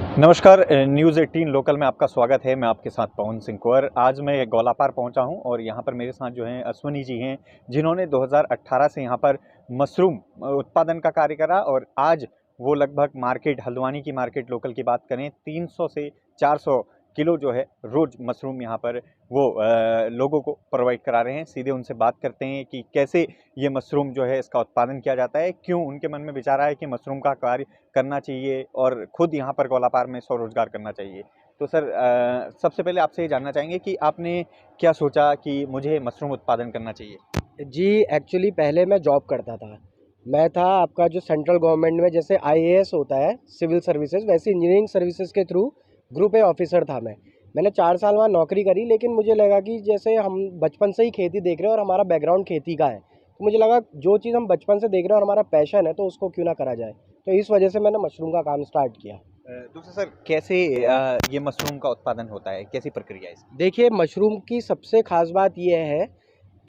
नमस्कार, news 18 local में आपका स्वागत है। मैं आपके साथ पवन सिंह कुंवर। आज मैं गौलापार पहुंचा हूं और यहां पर मेरे साथ जो हैं अश्विनी जी हैं, जिन्होंने 2018 से यहां पर मशरूम उत्पादन का कार्य करा और आज वो लगभग मार्केट, हल्द्वानी की मार्केट लोकल की बात करें, 300 से 400 किलो जो है रोज़ मशरूम यहां पर वो लोगों को प्रोवाइड करा रहे हैं। सीधे उनसे बात करते हैं कि कैसे ये मशरूम जो है इसका उत्पादन किया जाता है, क्यों उनके मन में विचार आया कि मशरूम का कार्य करना चाहिए और खुद यहाँ पर गौलापार में स्वरोजगार करना चाहिए। तो सर, सबसे पहले आपसे ये जानना चाहेंगे कि आपने क्या सोचा कि मुझे मशरूम उत्पादन करना चाहिए? जी, एक्चुअली पहले मैं जॉब करता था। मैं था आपका जो सेंट्रल गवर्नमेंट में जैसे आईएएस होता है, सिविल सर्विसेज, वैसे इंजीनियरिंग सर्विसेज के थ्रू ग्रुप ए ऑफिसर था मैं। मैंने 4 साल वहाँ नौकरी करी, लेकिन मुझे लगा कि जैसे हम बचपन से ही खेती देख रहे हैं और हमारा बैकग्राउंड खेती का है, तो मुझे लगा जो चीज़ हम बचपन से देख रहे हैं और हमारा पैशन है, तो उसको क्यों ना करा जाए। तो इस वजह से मैंने मशरूम का काम स्टार्ट किया। दूसरा सर, कैसे ये मशरूम का उत्पादन होता है? कैसी प्रक्रिया है इसकी? देखिए, मशरूम की सबसे ख़ास बात ये है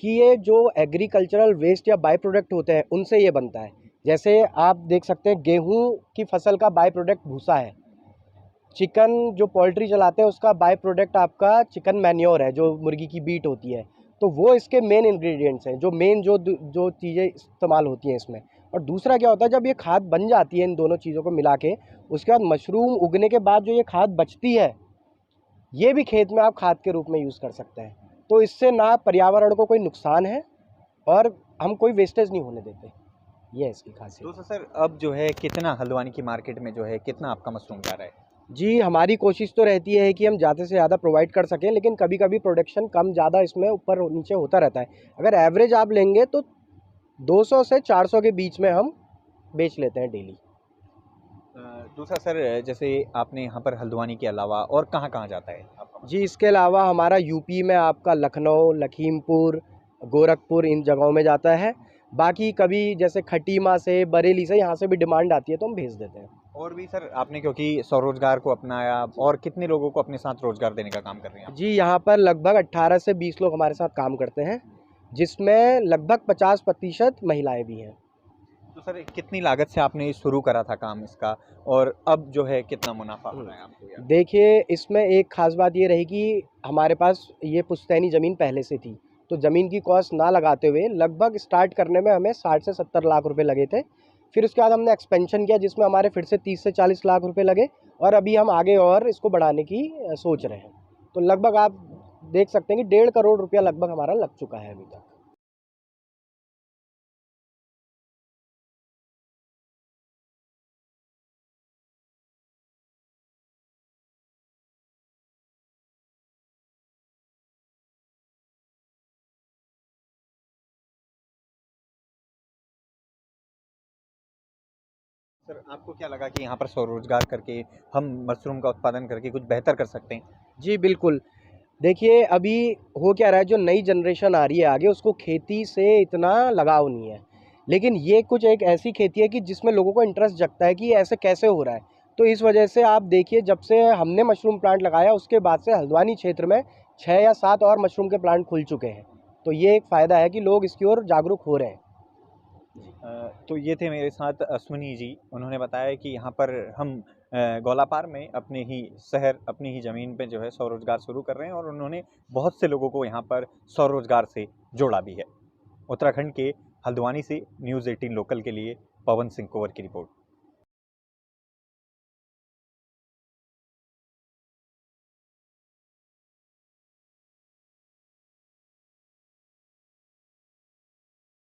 कि ये जो एग्रीकल्चरल वेस्ट या बाय प्रोडक्ट होते हैं उनसे ये बनता है। जैसे आप देख सकते हैं, गेहूं की फसल का बाय प्रोडक्ट भूसा है। चिकन जो पोल्ट्री चलाते हैं उसका बाय प्रोडक्ट आपका चिकन मैन्योर है, जो मुर्गी की बीट होती है। तो वो इसके मेन इंग्रेडिएंट्स हैं, जो मेन जो चीज़ें इस्तेमाल होती हैं इसमें। और दूसरा क्या होता है, जब ये खाद बन जाती है इन दोनों चीज़ों को मिला के, उसके बाद मशरूम उगने के बाद जो ये खाद बचती है, ये भी खेत में आप खाद के रूप में यूज़ कर सकते हैं। तो इससे ना पर्यावरण को कोई नुकसान है और हम कोई वेस्टेज नहीं होने देते। ये है इसकी खासियत। दूसरा सर, अब जो है कितना हल्द्वानी की मार्केट में जो है कितना आपका मशरूम जा रहा है? जी, हमारी कोशिश तो रहती है कि हम ज़्यादा से ज़्यादा प्रोवाइड कर सकें, लेकिन कभी-कभी प्रोडक्शन कम ज़्यादा इसमें ऊपर नीचे होता रहता है। अगर एवरेज आप लेंगे तो 200 से 400 के बीच में हम बेच लेते हैं डेली। दूसरा सर, जैसे आपने यहाँ पर हल्द्वानी के अलावा और कहाँ-कहाँ जाता है आपका जी, मशरूम? इसके अलावा हमारा यूपी में आपका लखनऊ, लखीमपुर, गोरखपुर इन जगहों में जाता है। बाकी कभी जैसे खटीमा से, बरेली से, यहाँ से भी डिमांड आती है तो हम भेज देते हैं। और भी सर, आपने क्योंकि स्वरोजगार को अपनाया और कितने लोगों को अपने साथ रोजगार देने का काम कर रहे हैं आप? जी, यहाँ पर लगभग 18 से 20 लोग हमारे साथ काम करते हैं, जिसमें लगभग 50% महिलाएं भी हैं। तो सर, कितनी लागत से आपने शुरू करा था काम इसका और अब जो है कितना मुनाफा हो रहा है आपको यार? देखिए, इसमें एक ख़ास बात ये रही कि हमारे पास ये पुश्तैनी ज़मीन पहले से थी, तो ज़मीन की कॉस्ट ना लगाते हुए लगभग स्टार्ट करने में हमें 60 से 70 लाख रुपए लगे थे। फिर उसके बाद हमने एक्सपेंशन किया, जिसमें हमारे फिर से 30 से 40 लाख रुपए लगे और अभी हम आगे और इसको बढ़ाने की सोच रहे हैं। तो लगभग आप देख सकते हैं कि 1.5 करोड़ रुपया लगभग हमारा लग चुका है अभी तक। सर, आपको क्या लगा कि यहाँ पर स्वरोजगार करके हम मशरूम का उत्पादन करके कुछ बेहतर कर सकते हैं? जी, बिल्कुल। देखिए, अभी हो क्या रहा है, जो नई जनरेशन आ रही है आगे, उसको खेती से इतना लगाव नहीं है। लेकिन ये कुछ एक ऐसी खेती है कि जिसमें लोगों को इंटरेस्ट जगता है कि ये ऐसे कैसे हो रहा है। तो इस वजह से आप देखिए, जब से हमने मशरूम प्लांट लगाया उसके बाद से हल्द्वानी क्षेत्र में 6 या 7 और मशरूम के प्लांट खुल चुके हैं। तो ये एक फ़ायदा है कि लोग इसकी ओर जागरूक हो रहे हैं। तो ये थे मेरे साथ अश्विनी जी। उन्होंने बताया कि यहाँ पर हम गौलापार में अपने ही शहर, अपनी ही ज़मीन पे जो है स्वरोजगार शुरू कर रहे हैं और उन्होंने बहुत से लोगों को यहाँ पर स्वरोजगार से जोड़ा भी है। उत्तराखंड के हल्द्वानी से न्यूज़ 18 लोकल के लिए पवन सिंह कुंवर की रिपोर्ट।